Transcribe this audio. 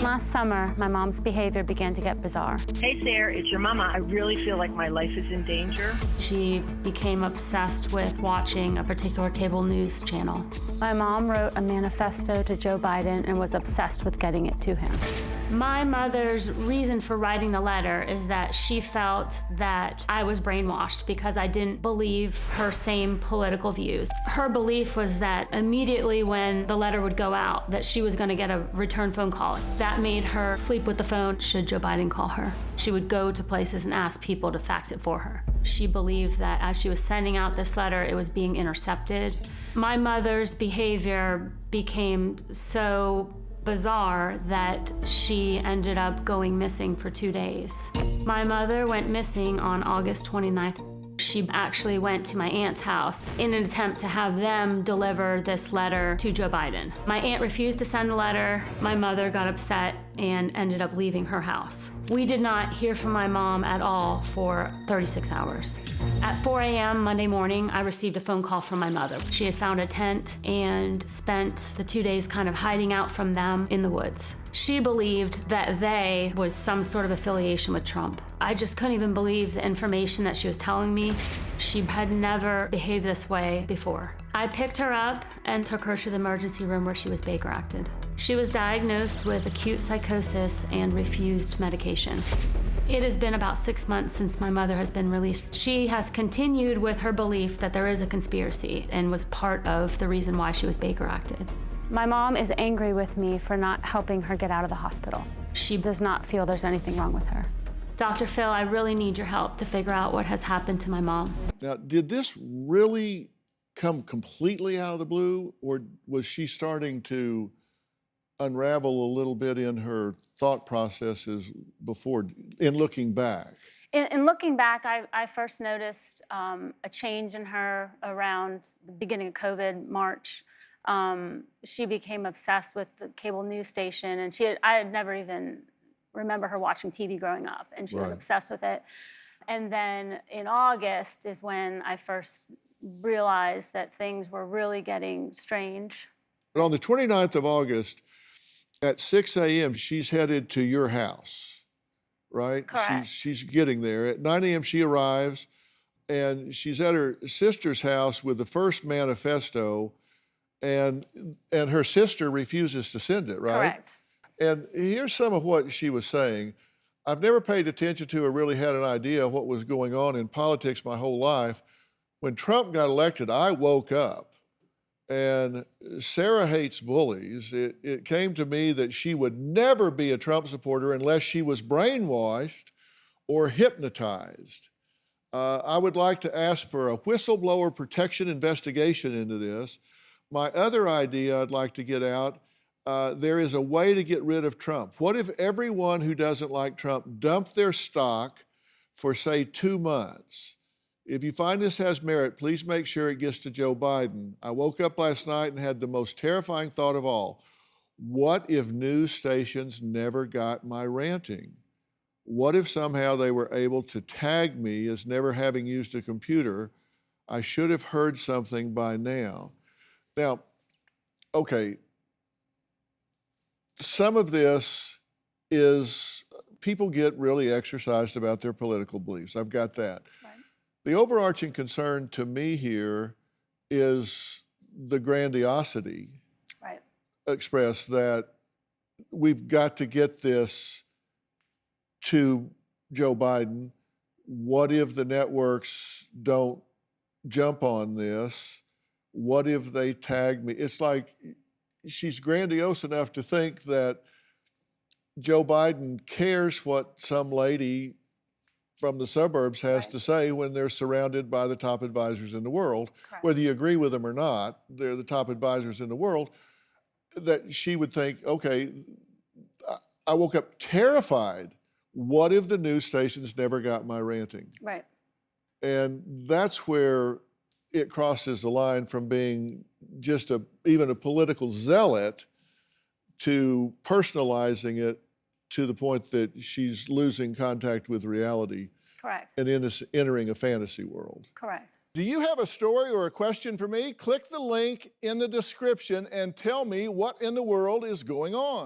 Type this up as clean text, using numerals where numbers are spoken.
last summer, my mom's behavior began to get bizarre. Hey, Sarah, it's your mama. I really feel like my life is in danger. She became obsessed with watching a particular cable news channel. My mom wrote a manifesto to Joe Biden and was obsessed with getting it to him. My mother's reason for writing the letter is that she felt that I was brainwashed because I didn't believe her same political views. Her belief was that immediately when the letter would go out, that she was going to get a return phone call. That made her sleep with the phone should Joe Biden call her. She would go to places and ask people to fax it for her. She believed that as she was sending out this letter, it was being intercepted. My mother's behavior became so bizarre that she ended up going missing for 2 days. My mother went missing on August 29th. She actually went to my aunt's house in an attempt to have them deliver this letter to Joe Biden. My aunt refused to send the letter. My mother got upset and ended up leaving her house. We did not hear from my mom at all for 36 hours. At 4 a.m. Monday morning, I received a phone call from my mother. She had found a tent and spent the 2 days kind of hiding out from them in the woods. She believed that they was some sort of affiliation with Trump. I just couldn't even believe the information that she was telling me. She had never behaved this way before. I picked her up and took her to the emergency room where she was Baker acted. She was diagnosed with acute psychosis and refused medication. It has been about 6 months since my mother has been released. She has continued with her belief that there is a conspiracy and was part of the reason why she was Baker acted. My mom is angry with me for not helping her get out of the hospital. She does not feel there's anything wrong with her. Dr. Phil, I really need your help to figure out what has happened to my mom. Now, did this really come completely out of the blue, or was she starting to unravel a little bit in her thought processes before, in looking back? In looking back, I first noticed a change in her around the beginning of COVID, March. She became obsessed with the cable news station, and I had never even remember her watching TV growing up, and she was obsessed with it. And then in August is when I first realized that things were really getting strange. But on the 29th of August at 6 a.m., she's headed to your house, right? Correct. She's getting there. At 9 a.m., she arrives, and she's at her sister's house with the first manifesto, and her sister refuses to send it, right? Correct. And here's some of what she was saying. I've never paid attention to or really had an idea of what was going on in politics my whole life. When Trump got elected, I woke up, and Sara hates bullies. It came to me that she would never be a Trump supporter unless she was brainwashed or hypnotized. I would like to ask for a whistleblower protection investigation into this. My other idea I'd like to get out, there is a way to get rid of Trump. What if everyone who doesn't like Trump dumped their stock for, say, 2 months? If you find this has merit, please make sure it gets to Joe Biden. I woke up last night and had the most terrifying thought of all. What if news stations never got my ranting? What if somehow they were able to tag me as never having used a computer? I should have heard something by now. Now, okay, some of this is people get really exercised about their political beliefs. I've got that. Right. The overarching concern to me here is the grandiosity expressed that we've got to get this to Joe Biden. What if the networks don't jump on this? What if they tag me? It's like she's grandiose enough to think that Joe Biden cares what some lady from the suburbs has to say when they're surrounded by the top advisors in the world. Correct. Whether you agree with them or not, they're the top advisors in the world, that she would think, okay, I woke up terrified. What if the news stations never got my ranting? Right. And that's where it crosses the line from being just even a political zealot to personalizing it to the point that she's losing contact with reality. Correct. And entering a fantasy world. Correct. Do you have a story or a question for me? Click the link in the description and tell me what in the world is going on.